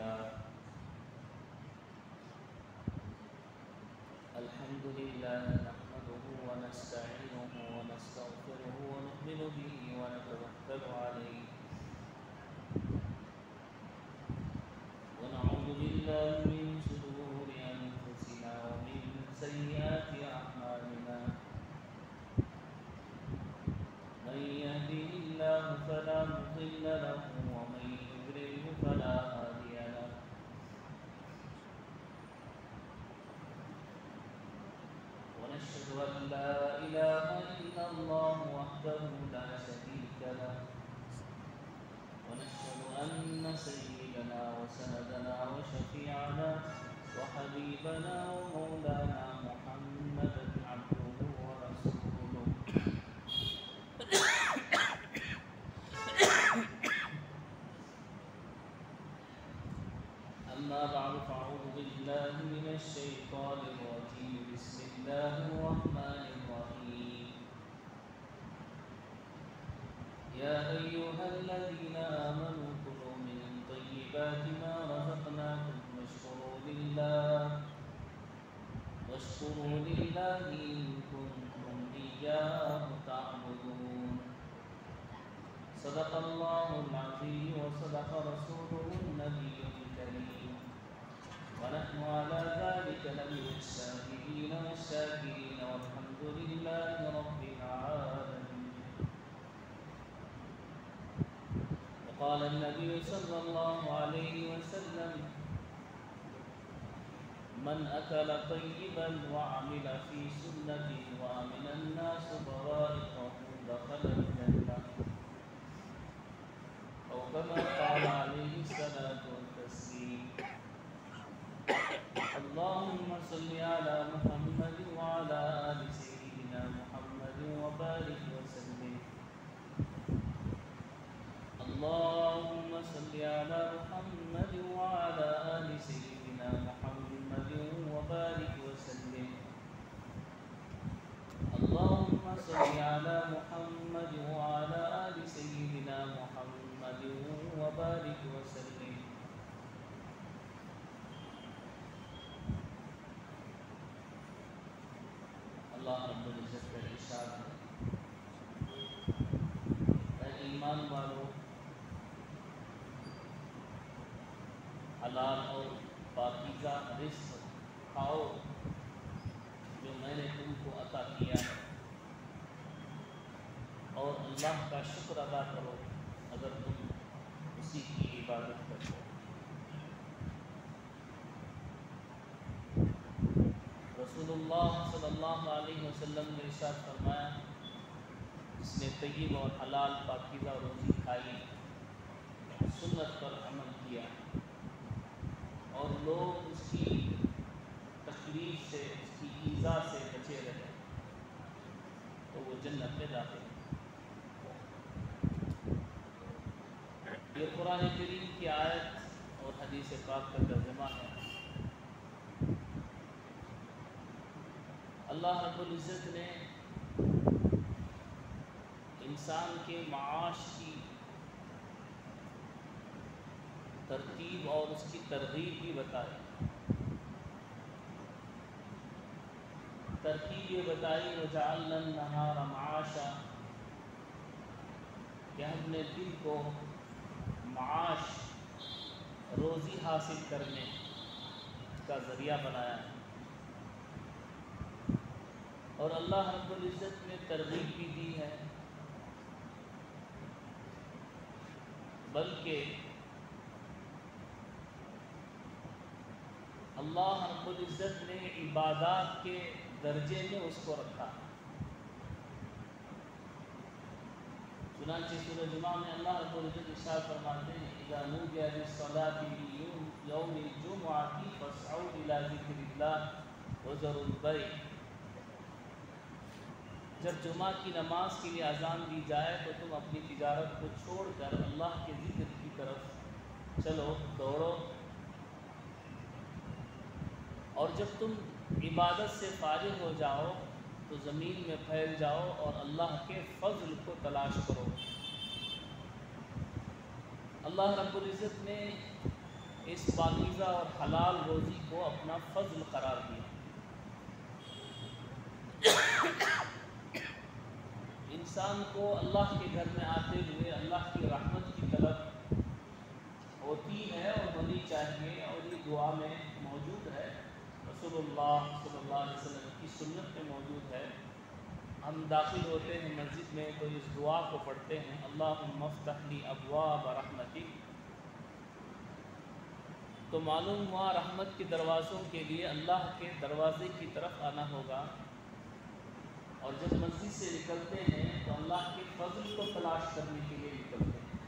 لله الحمد لله نحمده ونستعينه ونستغفره ونؤمن به ونتوكل عليه ونعوذ بالله من شرور أنفسنا ومن سيئات أعمالنا من يهده الله فلا مضل له ومن يضلل فلا هادي له ونشهد أن لا إله إلا الله وحده لا شريك له ونشهد أن سيدنا وسندنا وشفيعنا وحبيبنا ومولانا محمدا عبده ورسوله أما بعد فأعوذ بالله من الشيطان الرجيم بسم الله الرحمن الرحيم يا أيها الذين آمنوا كلوا من طيبات ما رزقناكم واشكروا لله إن كنتم إياه تعبدون صدق الله العظيم وصدق رسوله النبي الكريم ونحن على ذلك لمن الشاهدين والشاكرين والحمد لله رب العالمين. وقال النبي صلى الله عليه وسلم من أكل طيبا وعمل في سنتي وأمن الناس بوائقه دخل الجنة أو كما قال عليه الصلاة والتسليم. اللهم صل على محمد وعلى آل سيدنا محمد وبارك وسلم. اللهم صل على محمد وعلى آل سيدنا محمد وبارك وسلم. اللهم صل على محمد وعلى آل سيدنا محمد وبارك وسلم. اللہ رب العزت کا ارشاد ہے اے ایمان والو حلال اور پاکیزہ رزق کھاؤ جو میں نے تم کو عطا کیا ہے اور اللہ کا شکر ادا کرو اگر تم اسی کی عبادت کرو. رسول اللہ صلی اللہ علیہ وسلم نے ارشاد فرمایا جس نے طیب اور حلال پاکیزہ روزی کھائی سنت پر عمل کیا اور لوگ اس کی تکلیف سے اس کی ایذا سے بچے رہے تو وہ جنت میں داخل. یہ قرآن کریم کی آیت اور حدیث پاک کا ترجمہ ہے. اللہ رب العزت نے انسان کے معاش کی ترتیب اور اس کی ترغیب بھی بتائی. ترتیب یہ بتائی وَجَعَلْنَا النَّهَارَ مَعَاشًا کہ ہم نے دن کو معاش روزی حاصل کرنے کا ذریعہ بنایا ہے. اور اللہ رب العزت نے ترغیب بھی دی ہے بلکہ اللہ رب العزت نے عبادات کے درجے میں اس کو رکھا. چنانچہ سورہ جمعہ میں اللہ رب العزت ارشاد فرماتے ہیں اذا نودی للصلاة من یوم الجمعة فاسعوا الى ذکر اللہ وذروا البیع. جب جمعہ کی نماز کے لیے اذان دی جائے تو تم اپنی تجارت کو چھوڑ کر اللہ کے ذکر کی طرف چلو دوڑو اور جب تم عبادت سے فارغ ہو جاؤ تو زمین میں پھیل جاؤ اور اللہ کے فضل کو تلاش کرو. اللہ رب العزت نے اس پاکیزہ اور حلال روزی کو اپنا فضل قرار دیا۔ انسان کو اللہ کے گھر میں آتے ہوئے اللہ کی رحمت کی طلب ہوتی ہے اور ہونی چاہیے، اور یہ دعا میں موجود ہے، رسول اللہ صلی اللہ علیہ وسلم کی سنت میں موجود ہے۔ ہم داخل ہوتے ہیں مسجد میں تو اس دعا کو پڑھتے ہیں، اللہم افتح لی ابواب رحمتک۔ تو معلوم ہوا رحمت کے دروازوں کے لیے اللہ کے دروازے کی طرف آنا ہوگا، اور جب مسجد سے نکلتے ہیں تو اللہ کے فضل کو تلاش کرنے کے لیے نکلتے ہیں۔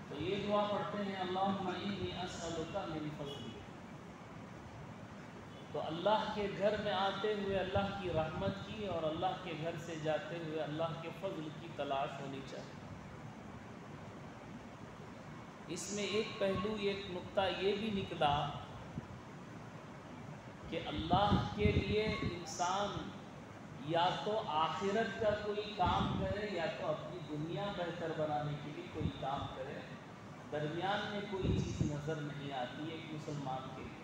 تو یہ دعا پڑھتے ہیں، اللہم انی اسألک من فضلک۔ تو اللہ کے گھر میں آتے ہوئے اللہ کی رحمت کی اور اللہ کے گھر سے جاتے ہوئے اللہ کے فضل کی تلاش ہونی چاہیے۔ اس میں ایک پہلو، ایک نقطہ یہ بھی نکلا کہ اللہ کے لیے انسان یا تو آخرت کا کوئی کام کرے یا تو اپنی دنیا بہتر بنانے کے لیے کوئی کام کرے، درمیان میں کوئی چیز نظر نہیں آتی ایک مسلمان کے لیے۔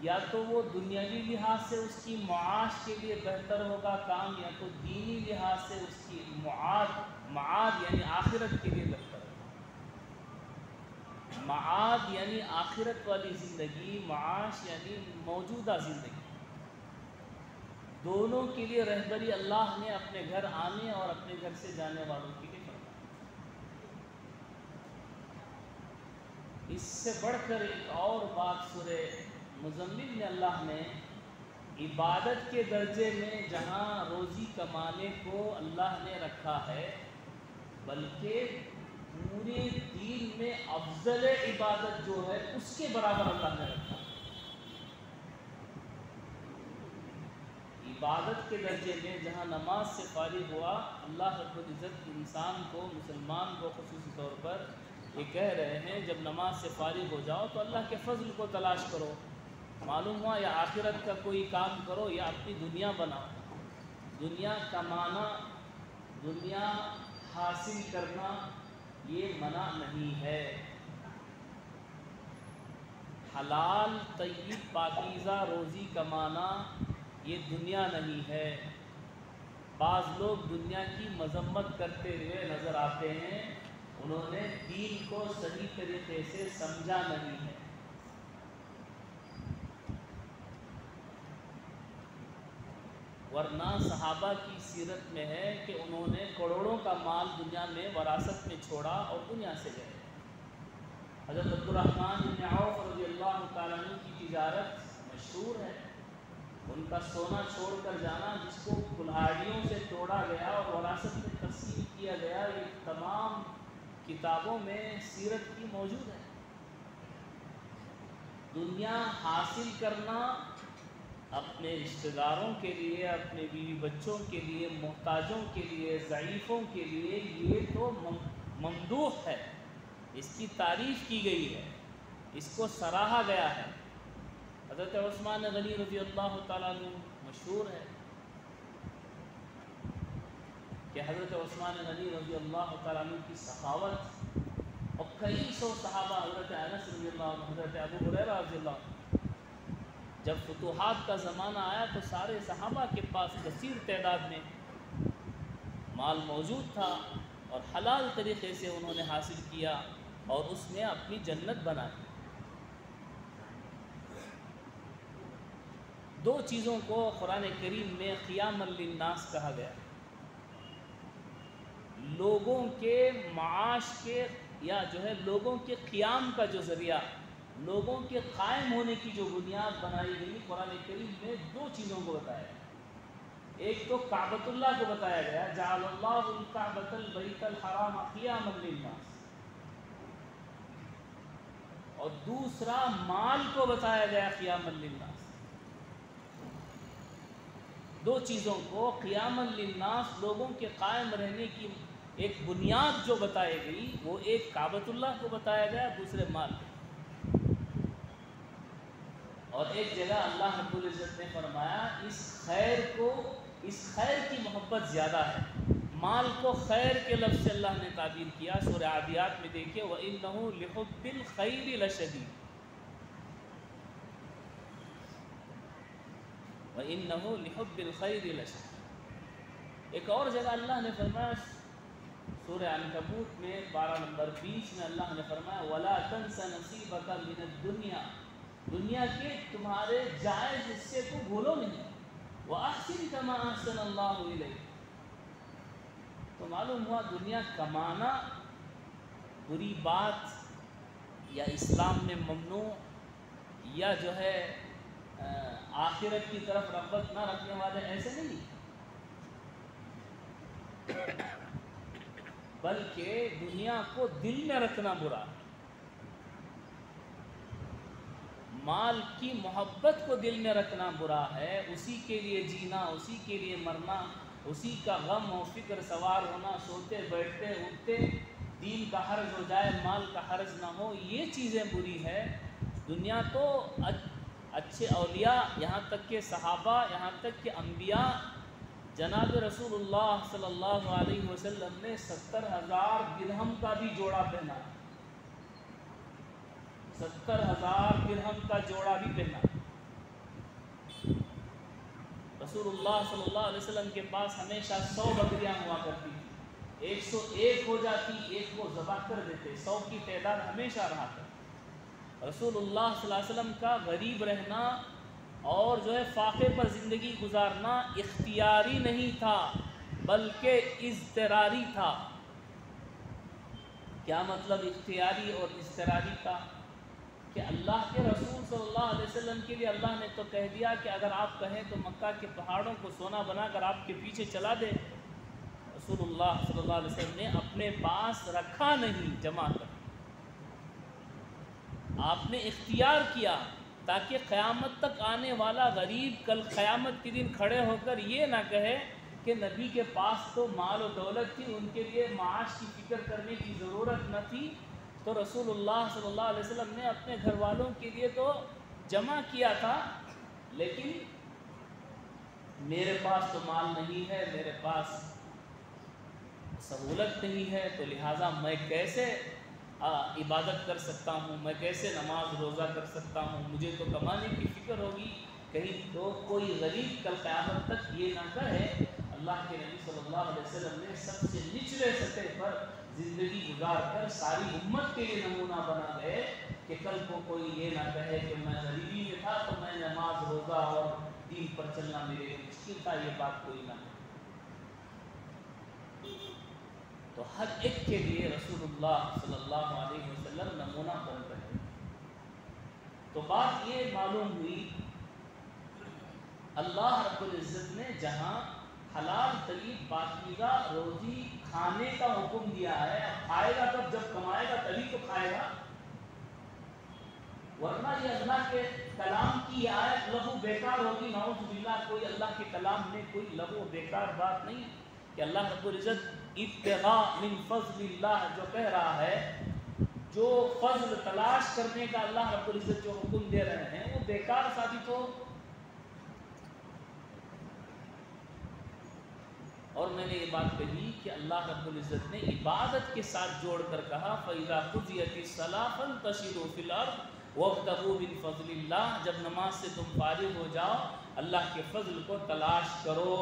یا تو وہ دنیاوی لحاظ سے اس کی معاش کے لیے بہتر ہوگا کام، یا تو دینی لحاظ سے اس کی معاد یعنی آخرت کے لیے بہتر ہوگا۔ معاد یعنی آخرت والی زندگی، معاش یعنی موجودہ زندگی، دونوں کے لیے رہبری اللہ نے اپنے گھر آنے اور اپنے گھر سے جانے والوں کے لیے فرمایا۔ اس سے بڑھ کر ایک اور بات سورہ مزمل میں اللہ نے عبادت کے درجے میں جہاں روزی کمانے کو اللہ نے رکھا ہے، بلکہ پورے دین میں افضل عبادت جو ہے اس کے برابر اللہ نے رکھا ہے۔ عبادت کے درجے میں جہاں نماز سے فارغ ہوا، اللہ رب العزت انسان کو، مسلمان کو خصوصی طور پر یہ کہہ رہے ہیں جب نماز سے فارغ ہو جاؤ تو اللہ کے فضل کو تلاش کرو۔ معلوم ہوا یا آخرت کا کوئی کام کرو یا اپنی دنیا بناؤ۔ دنیا کمانا، دنیا حاصل کرنا یہ منع نہیں ہے۔ حلال طیب پاکیزہ روزی کمانا یہ دنیا نہیں ہے۔ بعض لوگ دنیا کی مذمت کرتے ہوئے نظر آتے ہیں، انہوں نے دین کو صحیح طریقے سے سمجھا نہیں ہے۔ ورنہ صحابہ کی سیرت میں ہے کہ انہوں نے کروڑوں کا مال دنیا میں وراثت میں چھوڑا اور دنیا سے گئے۔ حضرت عبد الرحمن بن عوف رضی اللہ تعالیٰ عنہ کی تجارت مشہور ہے، ان کا سونا چھوڑ کر جانا جس کو کلہاڑیوں سے توڑا گیا اور وراثت میں تقسیم کیا گیا، یہ تمام کتابوں میں سیرت کی موجود ہے۔ دنیا حاصل کرنا اپنے رشتہ داروں کے لیے، اپنے بیوی بچوں کے لیے، محتاجوں کے لیے، ضعیفوں کے لیے، یہ تو ممدوح ہے، اس کی تعریف کی گئی ہے، اس کو سراہا گیا ہے۔ حضرت عثمان غنی رضی اللہ تعالیٰ عنہ مشہور ہے کہ حضرت عثمان غنی رضی اللہ تعالیٰ عنہ کی سخاوت، اور کئی سو صحابہ، حضرت انس رضی اللہ عنہ، حضرت ابو ہریرہ رضی اللہ عنہ، جب فتوحات کا زمانہ آیا تو سارے صحابہ کے پاس کثیر تعداد میں مال موجود تھا، اور حلال طریقے سے انہوں نے حاصل کیا اور اس میں اپنی جنت بنائی۔ دو چیزوں کو قرآن کریم میں قیام للناس کہا گیا، لوگوں کے معاش کے یا جو ہے لوگوں کے قیام کا جو ذریعہ، لوگوں کے قائم ہونے کی جو بنیاد بنائی گئی، قرآن کریم میں دو چیزوں کو بتایا گیا۔ ایک تو کعبۃ اللہ کو بتایا گیا، جعل اللہ الکعبۃ البیت الحرام قیاما للناس، اور دوسرا مال کو بتایا گیا قیاما للناس۔ دو چیزوں کو قیاما للناس، لوگوں کے قائم رہنے کی ایک بنیاد جو بتائی گئی، وہ ایک کعبۃ اللہ کو بتایا گیا، دوسرے مال کو۔ اور ایک جگہ اللہ رب العزت نے فرمایا اس خیر کی محبت زیادہ ہے، مال کو خیر کے لفظ سے اللہ نے تعبیر کیا. سورہ عادیات میں دیکھیے وَإِنَّهُ لِحُبِّ الْخَيْرِ لَشَدِيدٌ. وَإِنَّهُ لِحُبِّ الْخَيْرِ لَشَدِيدٌ. ایک اور جگہ اللہ نے فرمایا سورہ عنکبوت میں 12 نمبر 20 میں اللہ نے فرمایا وَلَا تَنْسَ نَصِيبَكَ مِنَ الدُّنْيَا. دنیا کے تمہارے جائز حصے کو بھولو نہیں. وَأَحْسِنْ كَمَا أَحْسَنَ اللَّهُ إِلَيْكَ. تو معلوم ہوا دنیا کمانا بری بات یا اسلام میں ممنوع یا جو ہے آخرت کی طرف رغبت نہ رکھنے والے ایسے نہیں، بلکہ دنیا کو دل میں رکھنا برا. مال کی محبت کو دل میں رکھنا برا ہے. اسی کے لیے جینا، اسی کے لیے مرنا، اسی کا غم و فکر سوار ہونا، سوتے بیٹھتے اٹھتے دین کا حرج ہو جائے مال کا حرج نہ ہو، یہ چیزیں بری ہے. دنیا تو اچھے اولیاء یہاں تک کہ صحابہ یہاں تک کہ انبیاء جناب رسول اللہ صلی اللہ علیہ وسلم نے 70,000 درہم کا بھی جوڑا پہنا. 70,000 درہم کا جوڑا بھی پہنا. رسول اللہ صلی اللہ علیہ وسلم کے پاس ہمیشہ 100 بکریاں ہوا کرتی تھی. 101 ہو جاتی، ایک کو ذبح کر دیتے. 100 کی تعداد ہمیشہ رہا تھا. رسول اللہ صلی اللہ علیہ وسلم کا غریب رہنا اور جو ہے فاقے پر زندگی گزارنا اختیاری نہیں تھا بلکہ اضطراری تھا. کیا مطلب اختیاری اور اضطراری کا؟ کہ اللہ کے رسول صلی اللہ علیہ وسلم کے لیے اللہ نے تو کہہ دیا کہ اگر آپ کہیں تو مکہ کے پہاڑوں کو سونا بنا کر آپ کے پیچھے چلا دے. رسول اللہ صلی اللہ علیہ وسلم نے اپنے پاس رکھا نہیں، جمع کر آپ نے اختیار کیا تاکہ قیامت تک آنے والا غریب کل قیامت کے دن کھڑے ہو کر یہ نہ کہے کہ نبی کے پاس تو مال و دولت تھی، ان کے لیے معاش کی فکر کرنے کی ضرورت نہ تھی. تو رسول اللہ صلی اللہ علیہ وسلم نے اپنے گھر والوں کے لیے تو جمع کیا تھا، لیکن میرے پاس تو مال نہیں ہے، میرے پاس سہولت نہیں ہے، تو لہٰذا میں کیسے عبادت کر سکتا ہوں، میں کیسے نماز روزہ کر سکتا ہوں. مجھے تو کمانے کی فکر ہوگی، کہیں تو کوئی غریب کل قیامت تک یہ نہ کہے. اللہ کے نبی صلی اللہ علیہ وسلم نے سب سے نچلے سطح پر زندگی گزار کر ساری امت کے لیے نمونہ بنا گئے کہ کل کو کوئی یہ نہ کہے کہ میں غریبی میں تھا تو میں نماز روزہ اور دین پر چلنا میرے لیے مشکل تھا. یہ بات کوئی نہ کہے. تو ہر ایک کے لیے رسول اللہ صلی اللہ علیہ وسلم نمونہ بن رہے. تو بات یہ معلوم ہوئی اللہ رب العزت نے جہاں حلال طیب پاکیزہ روزی کھانے کا حکم دیا ہے، اب کھائے گا تب جب کمائے گا تبھی تو کھائے گا، ورنہ یہ اللہ کے کلام کی آیت لغو بیکار ہوگی. نعوذ باللہ، کوئی اللہ کے کلام میں کوئی لغو بیکار بات نہیں کہ اللہ رب العزت ابتغاء من فضل اللہ جو کہہ رہا ہے، جو فضل تلاش کرنے کا اللہ رب العزت جو حکم دے رہے ہیں وہ بیکار ثابت ہو. اور میں نے یہ بات کہی کہ اللہ رب العزت نے عبادت کے ساتھ جوڑ کر کہا فَإِذَا قُضِيَتِ الصَّلَاةُ فَانتَشِرُوا فِي الْأَرْضِ وَابْتَغُوا مِن فَضْلِ اللَّهِ. جب نماز سے تم فارغ ہو جاؤ اللہ کے فضل کو تلاش کرو.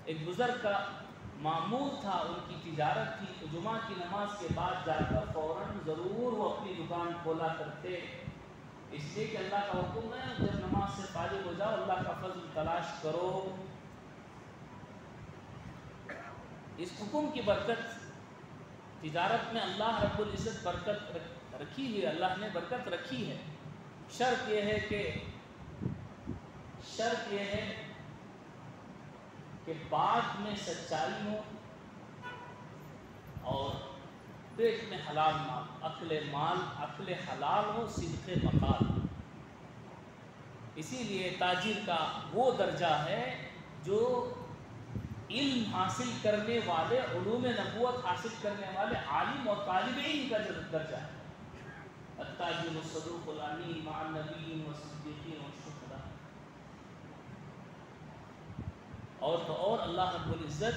ایک بزرگ کا معمول تھا، ان کی تجارت تھی، تو جمعہ کی نماز کے بعد جا کر فوراً ضرور وہ اپنی دکان کھولا کرتے، اس لیے کہ اللہ کا حکم ہے جب نماز سے فارغ ہو جاؤ اللہ کا فضل تلاش کرو. اس حکم کی برکت تجارت میں اللہ رب العزت برکت رکھی ہوئی، اللہ نے برکت رکھی ہے. شرط یہ ہے کہ بات میں سچائی ہو اور پیٹ میں حلال مال، عقل حلال ہو، صدق مقال. اسی لیے تاجر کا وہ درجہ ہے جو علم حاصل کرنے والے، علوم نبوت حاصل کرنے والے عالم اور طالب علم کا درجہ ہے. التاجر الصدوق الامین مع النبیین والصدیقین والشہداء. اور تو اور اللہ رب العزت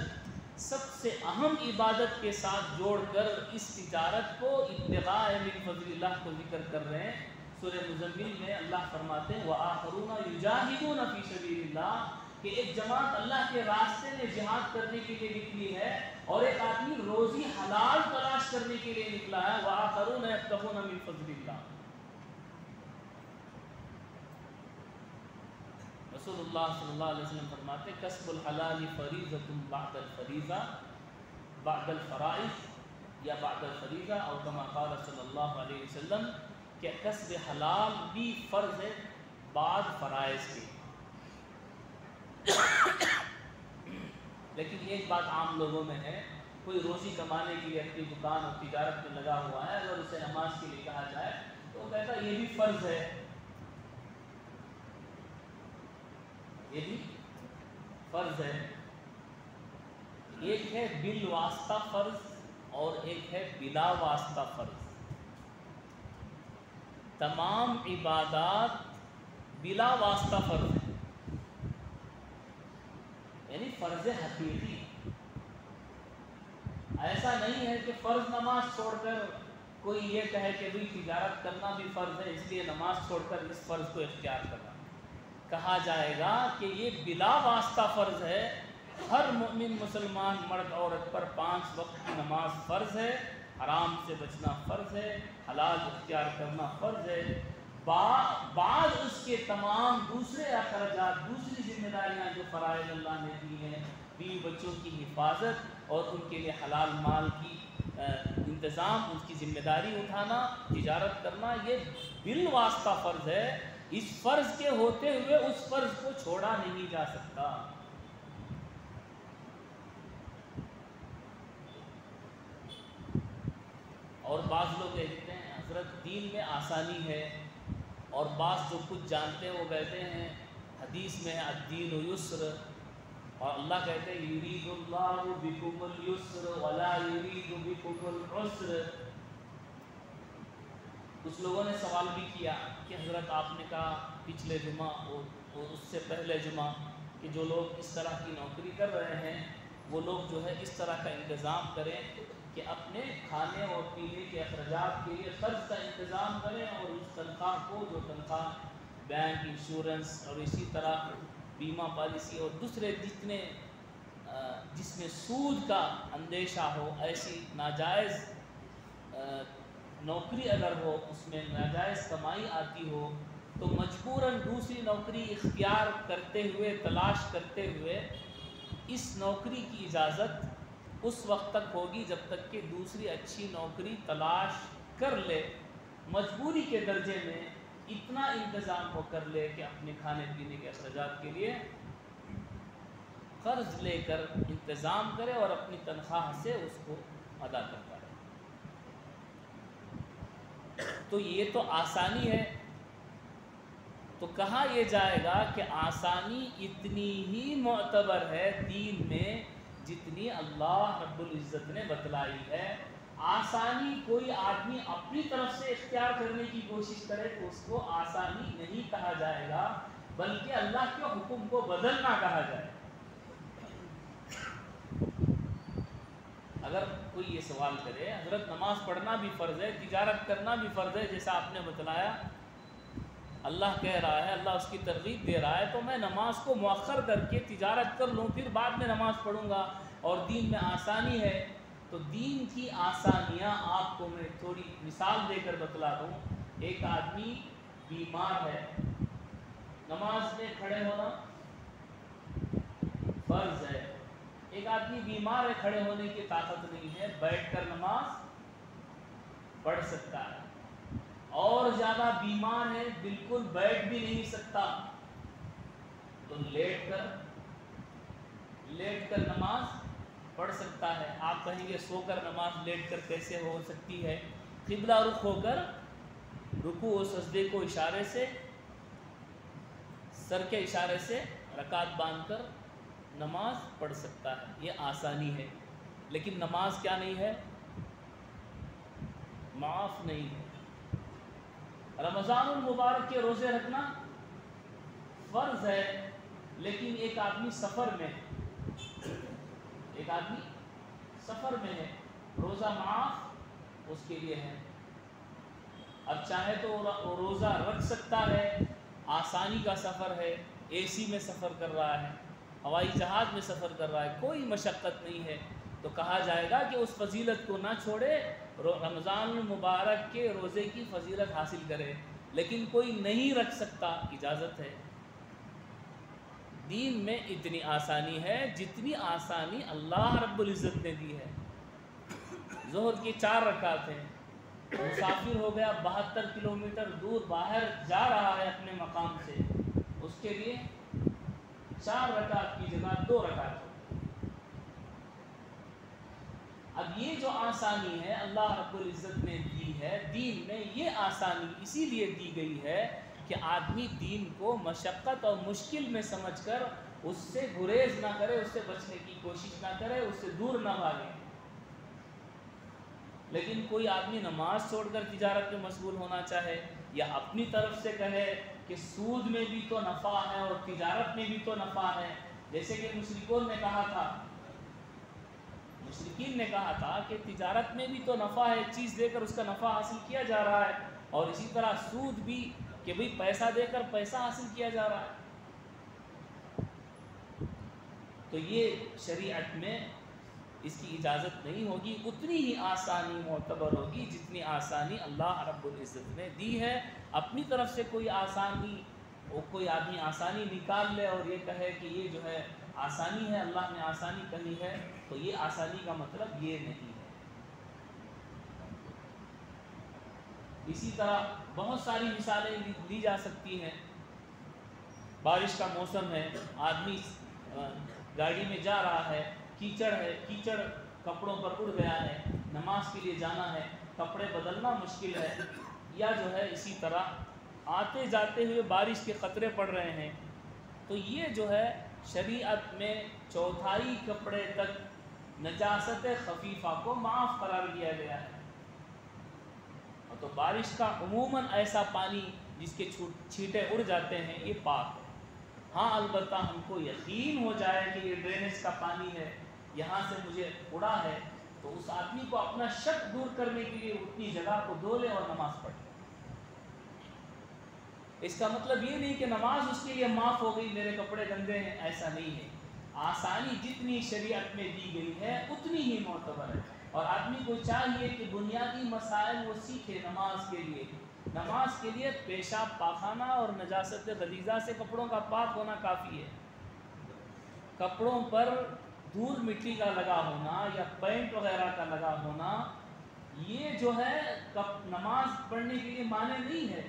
سب سے اہم عبادت کے ساتھ جوڑ کر اس تجارت کو ابتغاء من فضل اللہ کو ذکر کر رہے ہیں۔ سورہ مزمل میں اللہ فرماتے ہیں وَآخَرُونَ يُجَاهِدُونَ فِي سَبِيلِ اللَّهِ کہ ایک جماعت اللہ کے راستے میں جہاد کرنے کے لیے نکلی ہے اور ایک آدمی روزی حلال تلاش کرنے کے لیے نکلا ہے۔ وَآخَرُونَ يَبْتَغُونَ مِن فَضْلِ اللَّهِ۔ رسول اللہ صلی اللہ علیہ وسلم فرماتے کسب الحلال فریضۃ بعد الفریضہ بعد الفرائض یا بعد الفریضہ اور کما قال صلی اللہ علیہ وسلم کہ کسب حلال بھی فرض ہے بعد فرائض کے۔ لیکن ایک بات عام لوگوں میں ہے، کوئی روزی کمانے کے لیے اپنی دکان اور تجارت میں لگا ہوا ہے، اگر اسے نماز کے لیے کہا جائے تو وہ کہتا ہے یہ بھی فرض ہے، یہ بھی فرض ہے۔ ایک ہے بالواسطہ فرض اور ایک ہے بلا واسطہ فرض۔ تمام عبادات بلا واسطہ فرض ہے، یعنی فرض حقیقی۔ ایسا نہیں ہے کہ فرض نماز چھوڑ کر کوئی یہ کہے کہ بھئی تجارت کرنا بھی فرض ہے اس لیے نماز چھوڑ کر اس فرض کو اختیار کرنا۔ کہا جائے گا کہ یہ بلا واسطہ فرض ہے، ہر مومن مسلمان مرد عورت پر 5 وقت کی نماز فرض ہے، حرام سے بچنا فرض ہے، حلال اختیار کرنا فرض ہے، بعض اس کے تمام دوسرے اخراجات، دوسری ذمہ داریاں جو فرائض اللہ نے دی ہیں، بیوی بچوں کی حفاظت اور ان کے لیے حلال مال کی انتظام، اس کی ذمہ داری اٹھانا، تجارت کرنا، یہ بالواسطہ فرض ہے۔ اس فرض کے ہوتے ہوئے اس فرض کو چھوڑا نہیں جا سکتا۔ اور بعض لوگ کہتے ہیں حضرت دین میں آسانی ہے، اور بعض جو کچھ جانتے ہیں وہ کہتے ہیں حدیث میں الدین یسر، اور اللہ کہتے ہیں یرید اللہ بکم اليسر ولا یرید بکم العسر۔ کچھ لوگوں نے سوال بھی کیا کہ حضرت آپ نے کہا پچھلے جمعہ اور اس سے پہلے جمعہ کہ جو لوگ اس طرح کی نوکری کر رہے ہیں وہ لوگ جو ہے اس طرح کا انتظام کریں کہ اپنے کھانے اور پینے کے اخراجات کے لیے قرض کا انتظام کریں، اور اس تنخواہ کو، جو تنخواہ بینک، انشورنس اور اسی طرح بیمہ پالیسی اور دوسرے جتنے جس میں سود کا اندیشہ ہو، ایسی ناجائز نوکری اگر ہو، اس میں ناجائز کمائی آتی ہو، تو مجبوراً دوسری نوکری اختیار کرتے ہوئے، تلاش کرتے ہوئے اس نوکری کی اجازت اس وقت تک ہوگی جب تک کہ دوسری اچھی نوکری تلاش کر لے، مجبوری کے درجے میں اتنا انتظام ہو کر لے کہ اپنے کھانے پینے کے اخراجات کے لیے قرض لے کر انتظام کرے اور اپنی تنخواہ سے اس کو ادا کرتا رہے۔ تو یہ تو آسانی ہے، تو کہا یہ جائے گا کہ آسانی اتنی ہی معتبر ہے دین میں جتنی اللہ رب العزت نے بتلائی ہے۔ آسانی کوئی آدمی اپنی طرف سے اختیار کرنے کی کوشش کرے تو اس کو آسانی نہیں کہا جائے گا، بلکہ اللہ کے حکم کو بدلنا کہا جائے گا۔ اگر کوئی یہ سوال کرے حضرت نماز پڑھنا بھی فرض ہے، تجارت کرنا بھی فرض ہے، جیسا آپ نے بتلایا، اللہ کہہ رہا ہے، اللہ اس کی ترغیب دے رہا ہے، تو میں نماز کو مؤخر کر کے تجارت کر لوں، پھر بعد میں نماز پڑھوں گا، اور دین میں آسانی ہے، تو دین کی آسانیاں آپ کو میں تھوڑی مثال دے کر بتلا دوں۔ ایک آدمی بیمار ہے، نماز میں کھڑے ہونا فرض ہے۔ ایک آدمی بیمار ہے، کھڑے ہونے کی طاقت نہیں ہے، بیٹھ کر نماز پڑھ سکتا ہے، اور زیادہ بیمار ہے، بالکل بیٹھ بھی نہیں سکتا، تو لیٹ کر نماز پڑھ سکتا ہے۔ آپ کہیں گے سو کر نماز لیٹ کر کیسے ہو سکتی ہے؟ قبلہ رخ ہو کر رکوع و سجدے کو اشارے سے، سر کے اشارے سے رکعت باندھ کر نماز پڑھ سکتا ہے، یہ آسانی ہے۔ لیکن نماز کیا نہیں ہے؟ معاف نہیں ہے۔ رمضان المبارک کے روزے رکھنا فرض ہے، لیکن ایک آدمی سفر میں ایک آدمی سفر میں ہے، روزہ معاف اس کے لیے ہے، اب چاہے تو وہ روزہ رکھ سکتا ہے، آسانی کا سفر ہے، اے سی میں سفر کر رہا ہے، ہوائی جہاز میں سفر کر رہا ہے، کوئی مشقت نہیں ہے، تو کہا جائے گا کہ اس فضیلت کو نہ چھوڑے، رمضان المبارک کے روزے کی فضیلت حاصل کرے۔ لیکن کوئی نہیں رکھ سکتا، اجازت ہے۔ دین میں اتنی آسانی ہے جتنی آسانی اللہ رب العزت نے دی ہے۔ ظہر کی 4 رکعت ہیں، مسافر ہو گیا 72 کلومیٹر دور باہر جا رہا ہے اپنے مقام سے، اس کے لیے 4 رکعت کی جگہ 2 رکعت ہو۔ اب یہ جو آسانی ہے اللہ رب العزت نے دی ہے، دین میں یہ آسانی اسی لیے دی گئی ہے کہ آدمی دین کو مشقت اور مشکل میں سمجھ کر اس سے گریز نہ کرے، اس سے بچنے کی کوشش نہ کرے، اس سے دور نہ بھاگے۔ لیکن کوئی آدمی نماز چھوڑ کر تجارت میں مشغول ہونا چاہے، یا اپنی طرف سے کہے کہ سود میں بھی تو نفع ہے اور تجارت میں بھی تو نفع ہے، جیسے کہ مشرکین نے کہا تھا کہ تجارت میں بھی تو نفع ہے، چیز دے کر اس کا نفع حاصل کیا جا رہا ہے، اور اسی طرح سود بھی کہ بھئی پیسہ دے کر پیسہ حاصل کیا جا رہا ہے۔ تو یہ شریعت میں اس کی اجازت نہیں ہوگی، اتنی ہی آسانی معتبر ہوگی جتنی آسانی اللہ رب العزت نے دی ہے۔ اپنی طرف سے کوئی آدمی آسانی نکال لے اور یہ کہے کہ یہ جو ہے آسانی ہے، اللہ نے آسانی کہی ہے، تو یہ آسانی کا مطلب یہ نہیں ہے۔ اسی طرح بہت ساری مثالیں لی جا سکتی ہیں۔ بارش کا موسم ہے، آدمی گاڑی میں جا رہا ہے، کیچڑ ہے، کیچڑ کپڑوں پر اڑ گیا ہے، نماز کے لیے جانا ہے، کپڑے بدلنا مشکل ہے، یا جو ہے اسی طرح آتے جاتے ہوئے بارش کے قطرے پڑ رہے ہیں، تو یہ جو ہے شریعت میں 1/4 کپڑے تک نجاست خفیفہ کو معاف قرار دیا گیا ہے۔ اور تو بارش کا عموماً ایسا پانی جس کے چھینٹے اڑ جاتے ہیں یہ پاک ہے۔ ہاں البتہ ہم کو یقین ہو جائے کہ یہ ڈرینیج کا پانی ہے، یہاں سے مجھے اڑا ہے، تو اس آدمی کو اپنا شک دور کرنے کے لیے اتنی جگہ کو دھو لے اور نماز پڑھے۔ اس کا مطلب یہ نہیں کہ نماز اس کے لیے معاف ہو گئی، میرے کپڑے گندے ہیں، ایسا نہیں ہے۔ آسانی جتنی شریعت میں دی گئی ہے اتنی ہی معتبر ہے، اور آدمی کو چاہیے کہ بنیادی مسائل وہ سیکھے نماز کے لیے۔ نماز کے لیے پیشاب پاخانہ اور نجاست غلیظہ سے کپڑوں کا پاک ہونا کافی ہے۔ کپڑوں پر دھول مٹی کا لگا ہونا یا پینٹ وغیرہ کا لگا ہونا، یہ جو ہے نماز پڑھنے کے لیے معنی نہیں ہے۔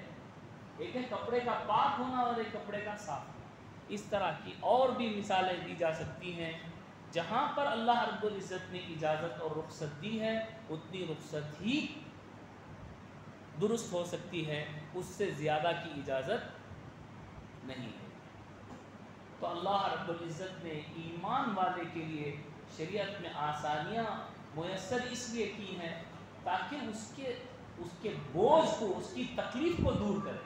ایک ہے کپڑے کا پاک ہونا اور ایک کپڑے کا صاف ہونا۔ اس طرح کی اور بھی مثالیں دی جا سکتی ہیں۔ جہاں پر اللہ رب العزت نے اجازت اور رخصت دی ہے اتنی رخصت ہی درست ہو سکتی ہے، اس سے زیادہ کی اجازت نہیں ہے۔ تو اللہ رب العزت نے ایمان والے کے لیے شریعت میں آسانیاں میسر اس لیے کی ہیں تاکہ اس کے بوجھ کو، اس کی تکلیف کو دور کرے۔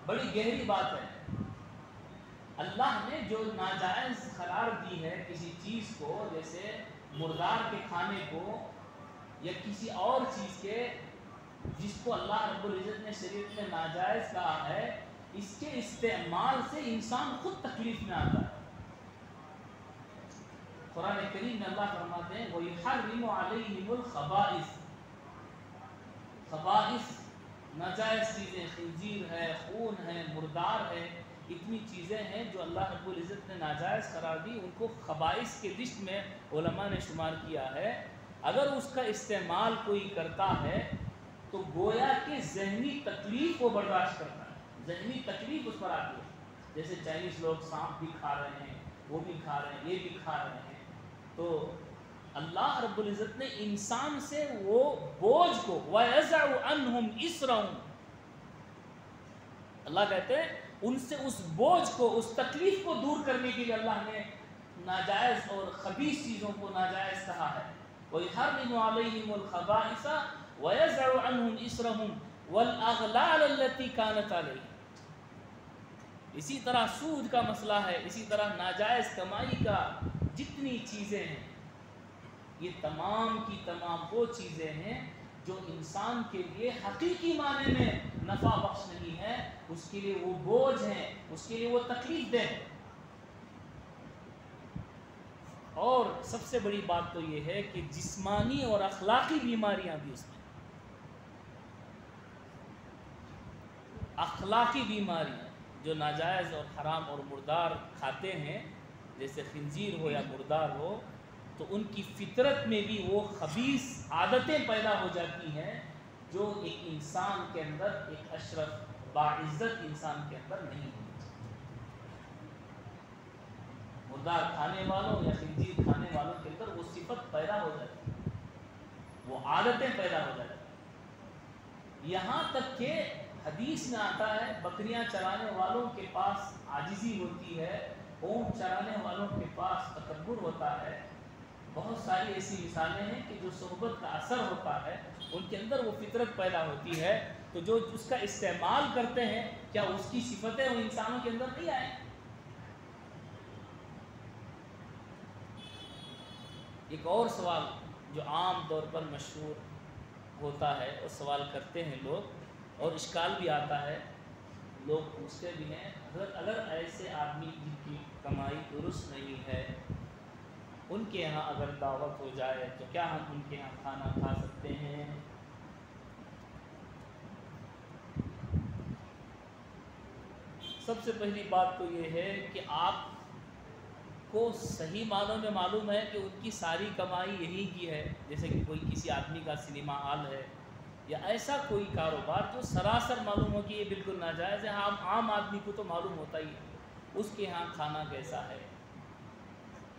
بڑی گہری بات ہے۔ اللہ نے جو ناجائز قرار دی ہے کسی چیز کو، جیسے مردار کے کھانے کو یا کسی اور چیز کے جس کو اللہ رب العزت نے شریعت میں ناجائز کہا ہے، اس کے استعمال سے انسان خود تکلیف میں آتا ہے۔ قرآن کریم میں اللہ فرماتے ہیں وَيُحَرِّمُ عَلَيْهِمُ الْخَبَائِثَ، خبائث ناجائز چیزیں، خنزیر ہے، خون ہے، مردار ہے، اتنی چیزیں ہیں جو اللہ رب العزت نے ناجائز قرار دی، ان کو خبائث کے لسٹ میں علماء نے شمار کیا ہے۔ اگر اس کا استعمال کوئی کرتا ہے تو گویا کہ ذہنی تکلیف کو برداشت کرتا ہے، ذہنی تکلیف اس پر آتی ہے۔ جیسے چائنیز لوگ سانپ بھی کھا رہے ہیں، وہ بھی کھا رہے ہیں، یہ بھی کھا رہے ہیں، تو اللہ رب العزت نے انسان سے وہ بوجھ کو وَيَزَعُ عَنْهُمْ إِسْرَهُمْ، اللہ کہتے ہیں ان سے اس بوجھ کو، اس تکلیف کو دور کرنے کے لیے اللہ نے ناجائز اور خبیث چیزوں کو ناجائز کہا ہے۔ وَيُحَرِّمُ عَلَيْهِمُ الْخَبَائِثَ وَيَزَعُ عَنْهُمْ إِسْرَهُمْ وَالْأَغْلَالَ الَّتِي كَانَتْ عَلَيْهِمْ، اسی طرح سود کا مسئلہ ہے، اسی طرح ناجائز کمائی کا جتنی چیزیں ہیں، یہ تمام کی تمام وہ چیزیں ہیں جو انسان کے لیے حقیقی معنی میں نفع بخش نہیں ہے، اس کے لیے وہ بوجھ ہیں، اس کے لیے وہ تکلیف دہ ہیں۔ اور سب سے بڑی بات تو یہ ہے کہ جسمانی اور اخلاقی بیماریاں بھی اس میں، اخلاقی بیماریاں جو ناجائز اور حرام اور مردار کھاتے ہیں، جیسے خنزیر ہو یا مردار ہو، تو ان کی فطرت میں بھی وہ خبیث عادتیں پیدا ہو جاتی ہیں جو ایک انسان کے اندر، ایک اشرف باعزت انسان کے اندر نہیں ہوتی۔ مردار کھانے والوں یا خنزیر کھانے والوں کے اندر وہ صفت پیدا ہو جاتی ہے، وہ عادتیں پیدا ہو جاتی ہیں، یہاں تک کہ حدیث میں آتا ہے بکریاں چرانے والوں کے پاس عاجزی ہوتی ہے، اونٹ چرانے والوں کے پاس تکبر ہوتا ہے۔ بہت ساری ایسی مثالیں ہیں کہ جو صحبت کا اثر ہوتا ہے ان کے اندر وہ فطرت پیدا ہوتی ہے، تو جو اس کا استعمال کرتے ہیں کیا اس کی صفتیں ان انسانوں کے اندر نہیں آئیں؟ ایک اور سوال جو عام طور پر مشہور ہوتا ہے اور سوال کرتے ہیں لوگ، اور اشکال بھی آتا ہے، لوگ پوچھتے بھی ہیں، حضرت اگر ایسے آدمی جن کی کمائی درست نہیں ہے، ان کے یہاں اگر دعوت ہو جائے تو کیا ہم ان کے یہاں کھانا کھا سکتے ہیں؟ سب سے پہلی بات تو یہ ہے کہ آپ کو صحیح معنوں میں معلوم ہے کہ ان کی ساری کمائی یہی کی ہے، جیسے کہ کوئی کسی آدمی کا سنیما ہال ہے یا ایسا کوئی کاروبار جو سراسر معلوم ہو کہ یہ بالکل ناجائز ہے، عام آدمی کو تو معلوم ہوتا ہی ہے، اس کے یہاں کھانا کیسا ہے؟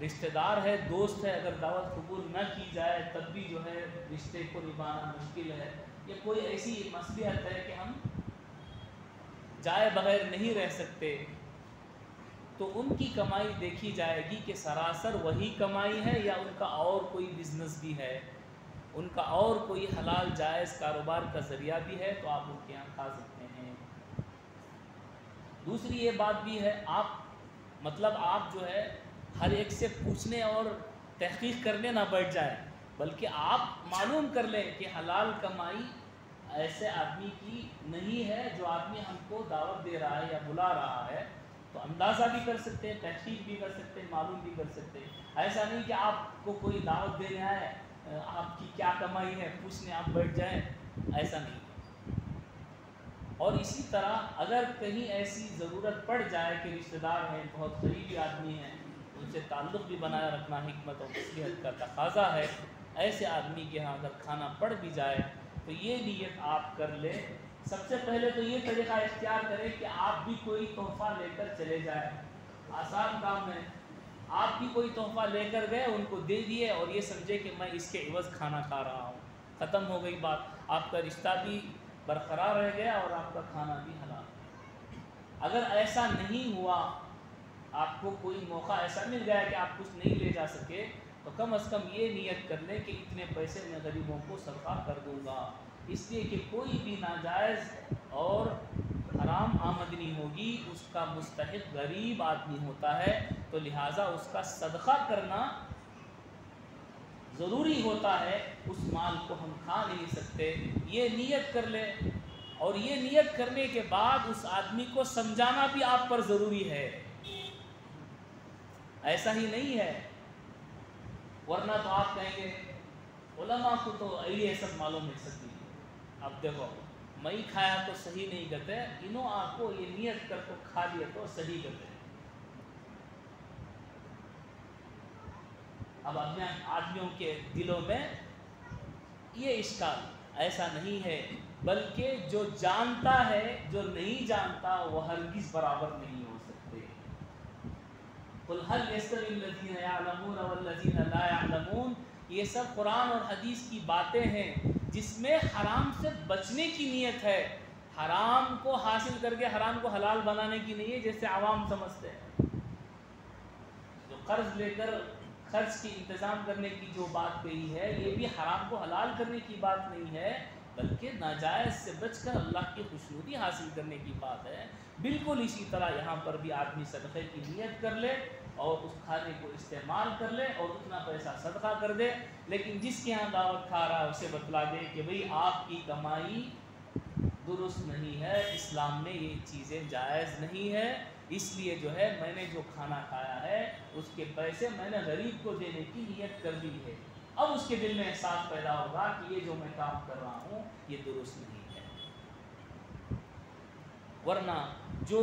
رشتہ دار ہے، دوست ہے، اگر دعوت قبول نہ کی جائے تب بھی جو ہے رشتے کو نبھانا مشکل ہے، یا کوئی ایسی مصلحت ہے کہ ہم جائے بغیر نہیں رہ سکتے، تو ان کی کمائی دیکھی جائے گی کہ سراسر وہی کمائی ہے یا ان کا اور کوئی بزنس بھی ہے، ان کا اور کوئی حلال جائز کاروبار کا ذریعہ بھی ہے، تو آپ ان کے یہاں کھا سکتے ہیں۔ دوسری یہ بات بھی ہے، آپ جو ہے ہر ایک سے پوچھنے اور تحقیق کرنے نہ بیٹھ جائیں، بلکہ آپ معلوم کر لیں کہ حلال کمائی ایسے آدمی کی نہیں ہے جو آدمی ہم کو دعوت دے رہا ہے یا بلا رہا ہے، تو اندازہ بھی کر سکتے ہیں، تحقیق بھی کر سکتے ہیں، معلوم بھی کر سکتے ہیں۔ ایسا نہیں کہ آپ کو کوئی دعوت دینے آئے، آپ کی کیا کمائی ہے پوچھنے آپ بیٹھ جائیں، ایسا نہیں۔ اور اسی طرح اگر کہیں ایسی ضرورت پڑ جائے کہ رشتہ دار ہیں، بہت قریبی آدمی ہیں، ان سے تعلق بھی بنائے رکھنا حکمت اور مصلحت کا تقاضا ہے، ایسے آدمی کے ہاں اگر کھانا پڑ بھی جائے تو یہ نیت آپ کر لیں۔ سب سے پہلے تو یہ طریقہ اختیار کریں کہ آپ بھی کوئی تحفہ لے کر چلے جائیں، آسان کام ہے، آپ بھی کوئی تحفہ لے کر گئے، ان کو دے دیے اور یہ سمجھے کہ میں اس کے عوض کھانا کھا رہا ہوں، ختم ہو گئی بات، آپ کا رشتہ بھی برقرار رہ گیا اور آپ کا کھانا بھی حلال۔ اگر ایسا نہیں ہوا، آپ کو کوئی موقع ایسا مل گیا کہ آپ کچھ نہیں لے جا سکے، تو کم از کم یہ نیت کر لیں کہ اتنے پیسے میں غریبوں کو صدقہ کر دوں گا، اس لیے کہ کوئی بھی ناجائز اور حرام آمدنی ہوگی اس کا مستحق غریب آدمی ہوتا ہے، تو لہٰذا اس کا صدقہ کرنا ضروری ہوتا ہے، اس مال کو ہم کھا نہیں سکتے، یہ نیت کر لیں۔ اور یہ نیت کرنے کے بعد اس آدمی کو سمجھانا بھی آپ پر ضروری ہے، ایسا ہی نہیں ہے، ورنہ تو آپ کہیں گے علماء کو تو یہ سب معلوم ہے سکتی ہے، اب دیکھو میں کھایا تو صحیح نہیں کرتے، انہوں آپ کو یہ نیت کر کو کھا لیا تو صحیح کرتے۔ اب اپنے آدمیوں کے دلوں میں یہ اشکال، ایسا نہیں ہے، بلکہ جو جانتا ہے جو نہیں جانتا وہ ہرگز برابر نہیں ہو سکتے۔ قُلْ هَلْ يَسْتَوِي الَّذِينَ يَعْلَمُونَ وَالَّذِينَ لَا يَعْلَمُونَ، یہ سب قرآن اور حدیث کی باتیں ہیں جس میں حرام سے بچنے کی نیت ہے، حرام کو حاصل کر کے حرام کو حلال بنانے کی نہیں ہے، جیسے عوام سمجھتے ہیں۔ جو قرض لے کر خرچ کی انتظام کرنے کی جو بات کہی ہے، یہ بھی حرام کو حلال کرنے کی بات نہیں ہے، بلکہ ناجائز سے بچ کر اللہ کی خوشنودی حاصل کرنے کی بات ہے۔ بالکل اسی طرح یہاں پر بھی آدمی صدقے کی نیت کر لے اور اس کھانے کو استعمال کر لے اور اتنا پیسہ صدقہ کر دے، لیکن جس کے یہاں دعوت کھا رہا ہے اسے بتلا دے کہ بھئی آپ کی کمائی درست نہیں ہے، اسلام میں یہ چیزیں جائز نہیں ہے، اس لیے جو ہے میں نے جو کھانا کھایا ہے اس کے پیسے میں نے غریب کو دینے کی نیت کر دی ہے۔ اب اس کے دل میں احساس پیدا ہوگا کہ یہ جو میں کام کر رہا ہوں یہ درست نہیں ہے۔ ورنہ جو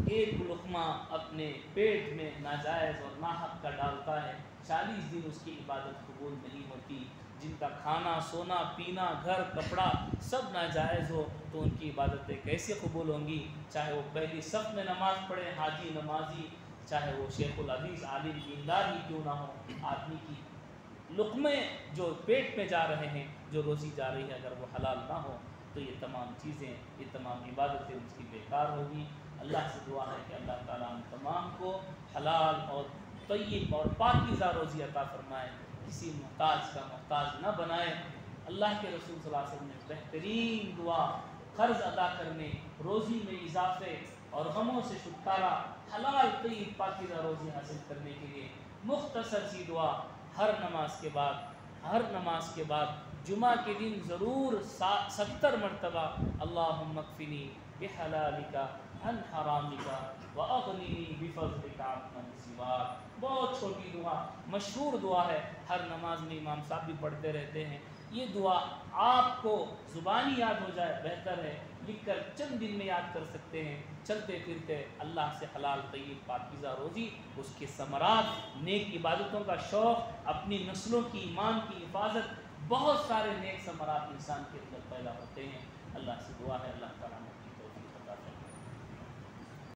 ایک لقمہ اپنے پیٹ میں ناجائز اور ناحق کا ڈالتا ہے 40 دن اس کی عبادت قبول نہیں ہوتی۔ جن کا کھانا سونا پینا گھر کپڑا سب ناجائز ہو تو ان کی عبادتیں کیسے قبول ہوں گی؟ چاہے وہ پہلی صف میں نماز پڑھے حاجی نمازی، چاہے وہ شیخ الحدیث عالم دیندار ہی کیوں نہ ہو، آدمی کی لقمے جو پیٹ میں جا رہے ہیں، جو روزی جا رہی ہے، اگر وہ حلال نہ ہو تو یہ تمام چیزیں، یہ تمام عبادتیں اس کی بیکار ہوگی۔ اللہ سے دعا ہے کہ اللہ تعالیٰ ہم تمام کو حلال اور طیب اور پاکیزہ روزی عطا فرمائے، کسی محتاج کا محتاج نہ بنائے۔ اللہ کے رسول صلی اللہ علیہ وسلم نے بہترین دعا قرض ادا کرنے، روزی میں اضافے اور غموں سے چھٹکارا، حلال طیب پاکیزہ روزی حاصل کرنے کے لیے مختصر سی دعا ہر نماز کے بعد جمعہ کے دن ضرور 70 مرتبہ اللہم اکفنی بحلالک عن حرامک واغننی بفضلک عمن سواک۔ بہت چھوٹی دعا، مشہور دعا ہے، ہر نماز میں امام صاحب بھی پڑھتے رہتے ہیں۔ یہ دعا آپ کو زبانی یاد ہو جائے بہتر ہے، لکھ کر چند دن میں یاد کر سکتے ہیں۔ چلتے پھرتے اللہ سے حلال طیب پاکیزہ روزی، اس کے ثمرات، نیک عبادتوں کا شوق، اپنی نسلوں کی ایمان کی حفاظت، بہت سارے نیک ثمرات انسان کے اندر پیدا ہوتے ہیں۔ اللہ سے دعا ہے اللہ تعالیٰ